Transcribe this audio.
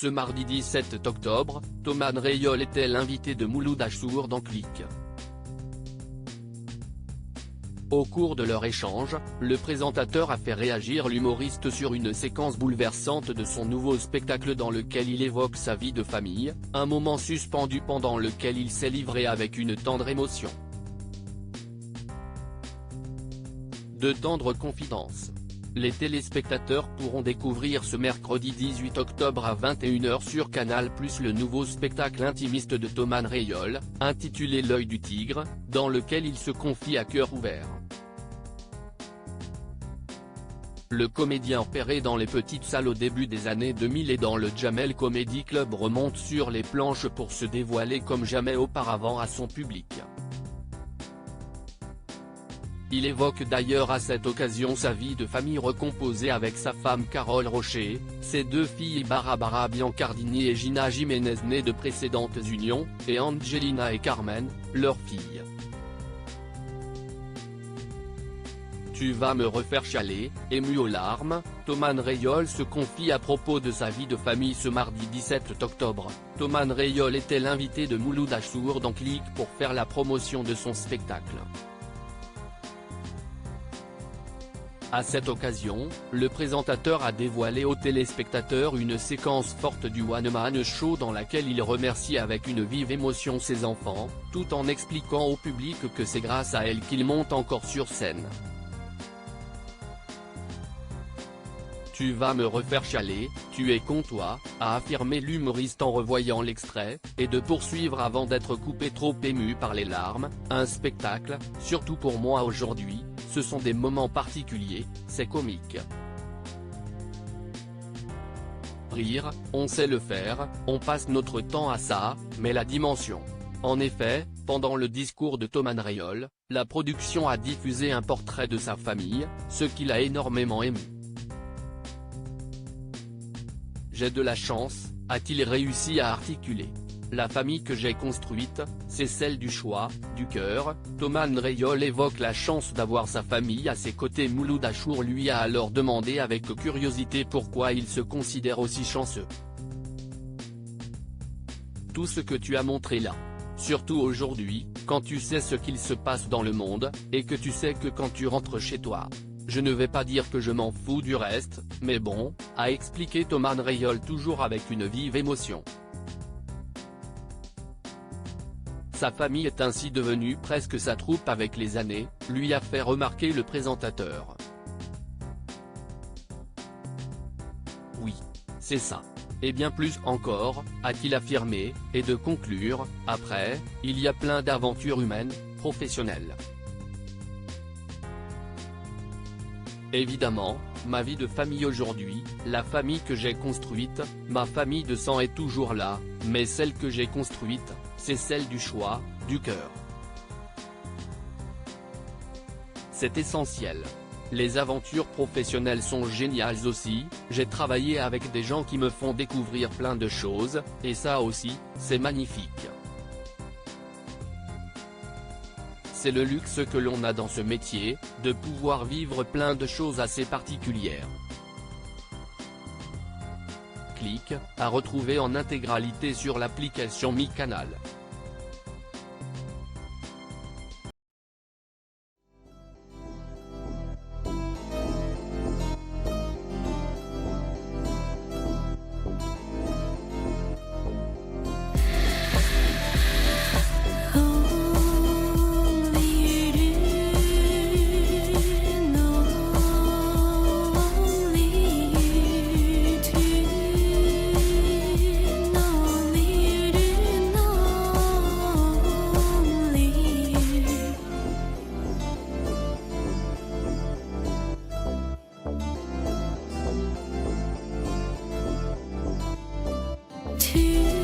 Ce mardi 17 octobre, Thoman Rayol était l'invité de Mouloud Achour dans Click. Au cours de leur échange, le présentateur a fait réagir l'humoriste sur une séquence bouleversante de son nouveau spectacle dans lequel il évoque sa vie de famille, un moment suspendu pendant lequel il s'est livré avec une tendre émotion. De tendres confidences. Les téléspectateurs pourront découvrir ce mercredi 18 octobre à 21 h sur Canal+ le nouveau spectacle intimiste de Thoman Rayol, intitulé L'œil du tigre, dans lequel il se confie à cœur ouvert. Le comédien opéré dans les petites salles au début des années 2000 et dans le Jamel Comedy Club remonte sur les planches pour se dévoiler comme jamais auparavant à son public. Il évoque d'ailleurs à cette occasion sa vie de famille recomposée avec sa femme Carole Rocher, ses deux filles Barbara Biancardini et Gina Jiménez nées de précédentes unions, et Angelina et Carmen, leurs filles. Tu vas me refaire chialer, ému aux larmes, Thoman Rayol se confie à propos de sa vie de famille ce mardi 17 octobre. Thoman Rayol était l'invité de Mouloud Achour dans Click pour faire la promotion de son spectacle. À cette occasion, le présentateur a dévoilé aux téléspectateurs une séquence forte du One Man Show dans laquelle il remercie avec une vive émotion ses enfants, tout en expliquant au public que c'est grâce à elles qu'il monte encore sur scène. Tu vas me refaire chialer, tu es con toi, a affirmé l'humoriste en revoyant l'extrait, et de poursuivre avant d'être coupé trop ému par les larmes, un spectacle, surtout pour moi aujourd'hui, ce sont des moments particuliers, c'est comique. Rire, on sait le faire, on passe notre temps à ça, mais la dimension. En effet, pendant le discours de Thoman Rayol, la production a diffusé un portrait de sa famille, ce qui l'a énormément ému. J'ai de la chance, a-t-il réussi à articuler. La famille que j'ai construite, c'est celle du choix, du cœur. Thoman Rayol évoque la chance d'avoir sa famille à ses côtés. Mouloud Achour lui a alors demandé avec curiosité pourquoi il se considère aussi chanceux. Tout ce que tu as montré là. Surtout aujourd'hui, quand tu sais ce qu'il se passe dans le monde, et que tu sais que quand tu rentres chez toi. Je ne vais pas dire que je m'en fous du reste, mais bon, a expliqué Thoman Rayol toujours avec une vive émotion. Sa famille est ainsi devenue presque sa troupe avec les années, lui a fait remarquer le présentateur. Oui. C'est ça. Et bien plus encore, a-t-il affirmé, et de conclure, après, il y a plein d'aventures humaines, professionnelles. Évidemment, ma vie de famille aujourd'hui, la famille que j'ai construite, ma famille de sang est toujours là, mais celle que j'ai construite, c'est celle du choix, du cœur. C'est essentiel. Les aventures professionnelles sont géniales aussi, j'ai travaillé avec des gens qui me font découvrir plein de choses, et ça aussi, c'est magnifique. C'est le luxe que l'on a dans ce métier, de pouvoir vivre plein de choses assez particulières. Click, à retrouver en intégralité sur l'application MyCanal. To